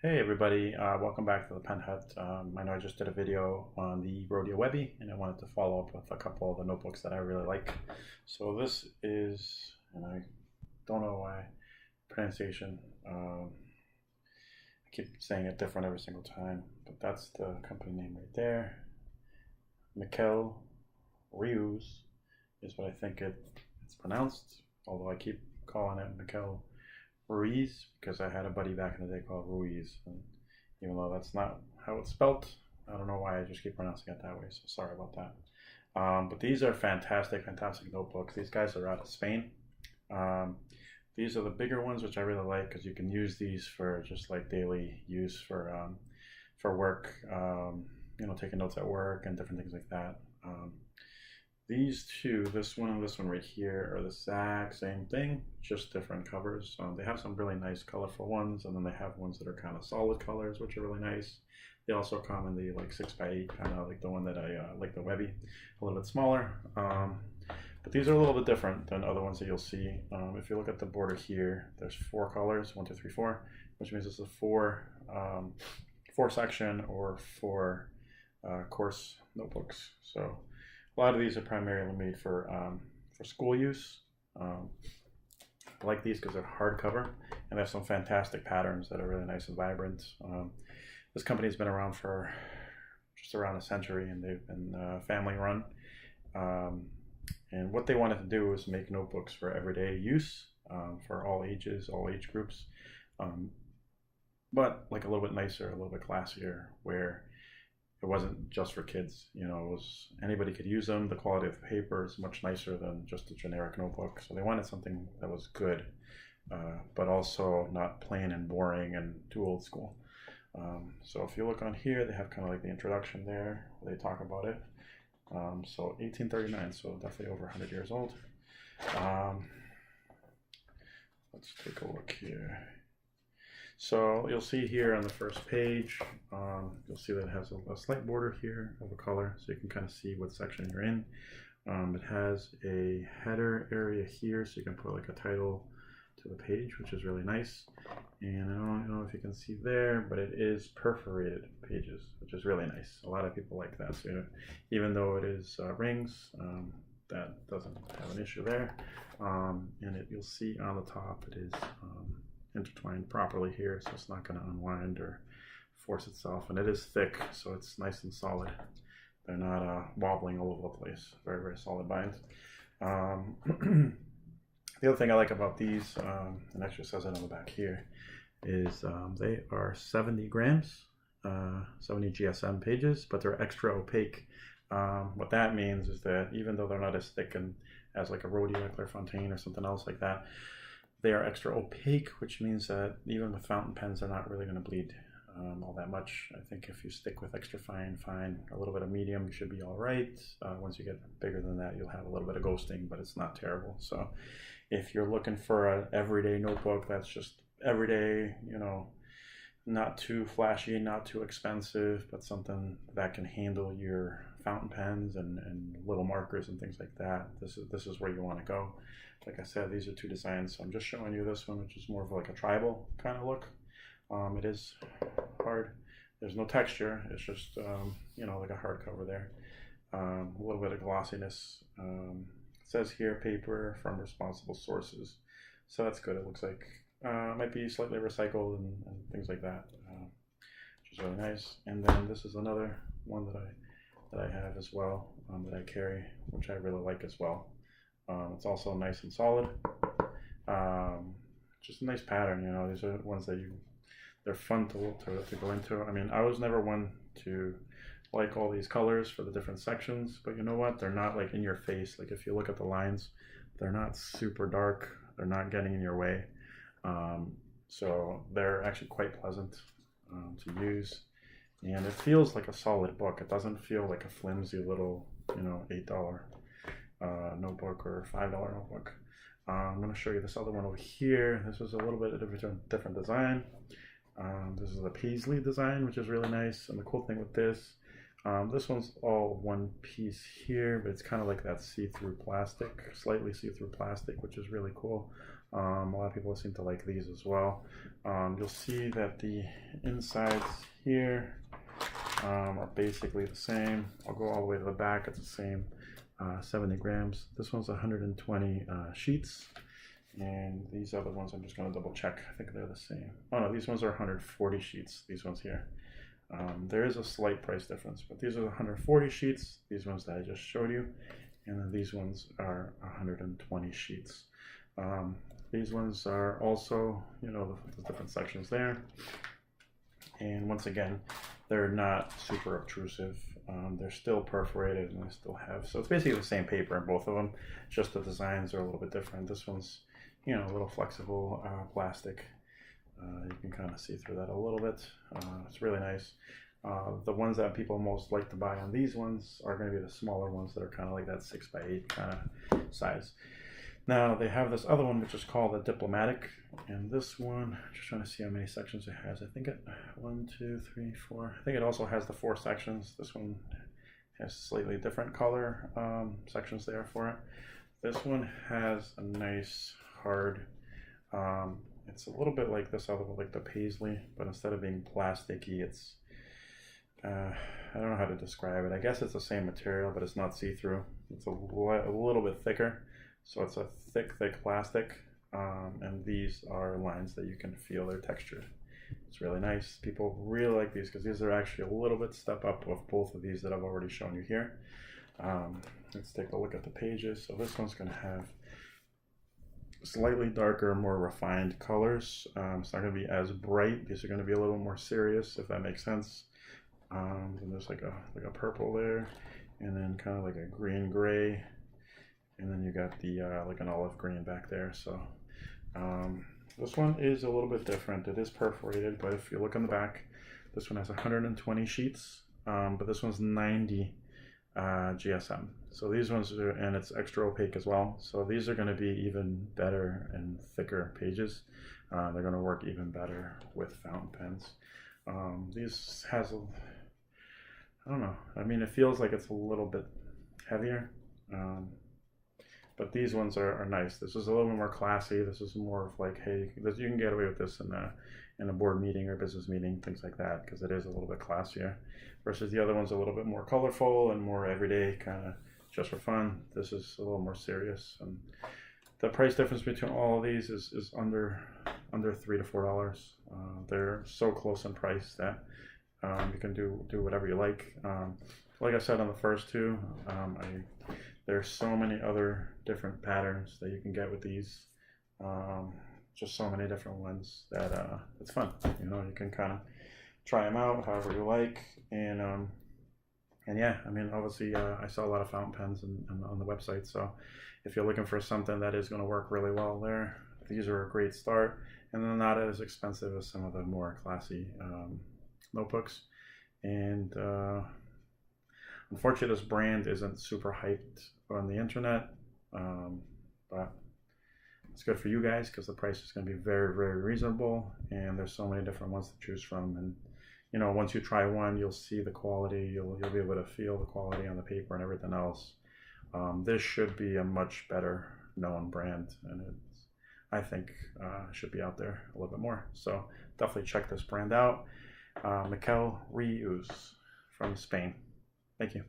Hey everybody, welcome back to the Pen Hut. I know I just did a video on the Rodeo Webby and I wanted to follow up with a couple of the notebooks that I really like. So this is, and I don't know why, pronunciation, I keep saying it different every single time, but that's the company name right there. Miquel Rius is what I think it's pronounced, although I keep calling it Miquel Ruiz because I had a buddy back in the day called Ruiz, and even though that's not how it's spelt, I don't know why I just keep pronouncing it that way. So sorry about that. But these are fantastic, fantastic notebooks. These guys are out of Spain. Um, these are the bigger ones, which I really like because you can use these for just like daily use for work. Taking notes at work and different things like that. These two, this one and this one right here, are the exact same thing, just different covers. They have some really nice colorful ones, and then they have ones that are kind of solid colors, which are really nice. They also come in the like 6x8, kind of like the one that I like, the Webby, a little bit smaller. But these are a little bit different than other ones that you'll see. If you look at the border here, there's 4 colors, 1, 2, 3, 4, which means it's a four section or 4 course notebooks. So a lot of these are primarily made for school use. I like these because they're hardcover and they have some fantastic patterns that are really nice and vibrant. This company's been around for just around a century, and they've been family run. And what they wanted to do was make notebooks for everyday use, for all ages, all age groups, but like a little bit nicer, a little bit classier, where it wasn't just for kids. It was anybody could use them. The quality of the paper is much nicer than just a generic notebook. So they wanted something that was good, but also not plain and boring and too old school. So if you look on here, they have kind of like the introduction there, where they talk about it. So 1839, so definitely over 100 years old. Let's take a look here. So you'll see here on the first page, you'll see that it has a slight border here of a color, so you can kind of see what section you're in. It has a header area here, so you can put like a title to the page, which is really nice. And I don't know if you can see there, but it is perforated pages, which is really nice. A lot of people like that. So even though it is rings, that doesn't have an issue there. And you'll see on the top it is intertwined properly here, so it's not going to unwind or force itself, and it is thick, so it's nice and solid. They're not wobbling all over the place. Very, very solid binds. The other thing I like about these, and actually says it on the back here, is they are 70 grams, 70 GSM pages, but they're extra opaque. What that means is that even though they're not as thick and as like a Rodeo, like Clairefontaine or something else like that, they are extra opaque, which means that even with fountain pens, they're not really going to bleed all that much. I think if you stick with extra fine, a little bit of medium, you should be all right. Once you get bigger than that, you'll have a little bit of ghosting, but it's not terrible. So if you're looking for an everyday notebook that's just everyday, not too flashy, not too expensive, but something that can handle your fountain pens and little markers and things like that, this is where you want to go. Like I said, these are 2 designs, so I'm just showing you this one, which is more of like a tribal kind of look. It is hard. There's no texture. It's just like a hardcover there. A little bit of glossiness. It says here paper from responsible sources, so that's good. It looks like might be slightly recycled and things like that, which is really nice. And then this is another one that I have as well, that I carry, which I really like as well. It's also nice and solid. Just a nice pattern. These are ones that they're fun to go into. I mean, I was never one to like all these colors for the different sections, but you know what? They're not like in your face. Like if you look at the lines, they're not super dark. They're not getting in your way. So they're actually quite pleasant to use, and it feels like a solid book. It doesn't feel like a flimsy little, $8 notebook or $5 notebook. I'm going to show you this other one over here. This is a little bit of a different design. This is a paisley design, which is really nice. And the cool thing with this one's all one piece here, but it's kind of like that see-through plastic, slightly see-through plastic, which is really cool. A lot of people seem to like these as well. You'll see that the insides here are basically the same. I'll go all the way to the back. It's the same 70 grams. This one's 120 sheets. And these other ones, I'm just going to double check. I think they're the same. Oh no, these ones are 140 sheets. These ones here. There is a slight price difference, but these are 140 sheets. These ones that I just showed you. And then these ones are 120 sheets. These ones are also, you know, the different sections there. And once again, they're not super obtrusive. They're still perforated and they still have, so it's basically the same paper in both of them, just the designs are a little bit different. This one's, you know, a little flexible plastic. You can kind of see through that a little bit. It's really nice. The ones that people most like to buy on these ones are going to be the smaller ones that are kind of like that 6x8 kind of size. Now they have this other one which is called the Diplomatic, and this one, just trying to see how many sections it has. I think it 1, 2, 3, 4. I think it also has the 4 sections. This one has slightly different color sections there for it. This one has a nice hard. It's a little bit like this other one, like the paisley, but instead of being plasticky, it's I don't know how to describe it. I guess it's the same material, but it's not see-through. It's a little bit thicker. So it's a thick plastic, and these are lines that you can feel their texture. It's really nice. People really like these because these are actually a little bit step up of both of these that I've already shown you here. Let's take a look at the pages. So this one's going to have slightly darker, more refined colors. It's not going to be as bright. These are going to be a little more serious, if that makes sense. And there's like a purple there, and then kind of like a green gray. And then you got the like an olive green back there. So this one is a little bit different. It is perforated, but if you look on the back, this one has 120 sheets, but this one's 90 GSM. So these ones are, and it's extra opaque as well. So these are going to be even better and thicker pages. They're going to work even better with fountain pens. These has I don't know. I mean, it feels like it's a little bit heavier. But these ones are nice. This is a little bit more classy. This is more of like, hey, you can get away with this in a board meeting or business meeting, things like that, because it is a little bit classier. Versus the other one's a little bit more colorful and more everyday, kind of just for fun. This is a little more serious. And the price difference between all of these is under $3 to $4. They're so close in price that you can do whatever you like. Like I said on the first two, there's so many other different patterns that you can get with these. Just so many different ones that it's fun. You know, you can kind of try them out however you like. And yeah, I mean, obviously I saw a lot of fountain pens on the website. So if you're looking for something that is going to work really well there, these are a great start. And they're not as expensive as some of the more classy notebooks. And unfortunately, this brand isn't super hyped on the internet, but it's good for you guys because the price is going to be very, very reasonable, and there's so many different ones to choose from. And you know, once you try one, you'll see the quality. You'll be able to feel the quality on the paper and everything else. This should be a much better known brand, and I think should be out there a little bit more. So definitely check this brand out. Miquel Rius from Spain. Thank you.